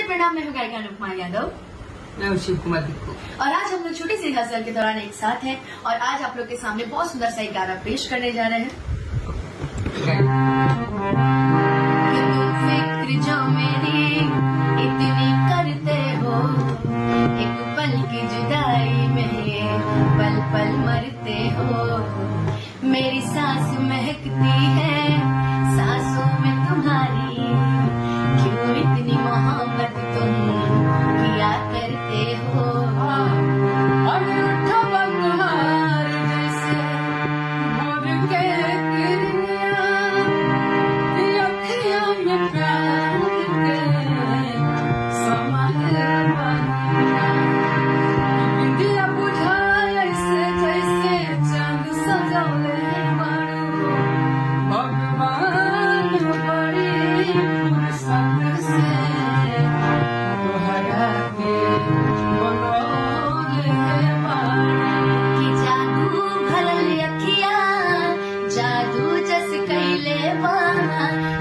प्रणाम, मैं हूँ गायिका अनुपमा यादव। मैं शिव कुमार दिक्कू। और आज हम लोग छोटी सी गजल के दौरान एक साथ हैं और आज आप लोग के सामने बहुत सुंदर सा एक गाना पेश करने जा रहे हैं। कि तुम फिक्र जो मेरी इतनी करते हो, एक पल की जुदाई में पल पल मरते हो। मेरी सांस महकती है सांसों में तुम्हारी, क्यों इतनी मोहब्बत तुम किया करते हो।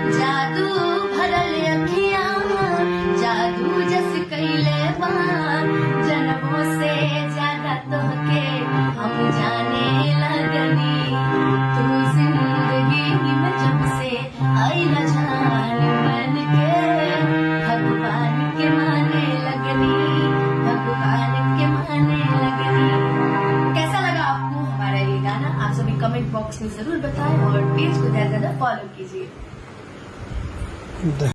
जादू भरल अखियां, जादू जस कैले बान, जनमों से ज्यादा तोहके हम जाने लगनी। तू जिंदगी में जब से आई न जान बन के भगवान के माने लगनी, भगवान के माने लगनी। कैसा लगा आपको हमारा ये गाना? आप सभी कमेंट बॉक्स में जरूर बताएं और पेज को ज्यादा फॉलो कीजिए।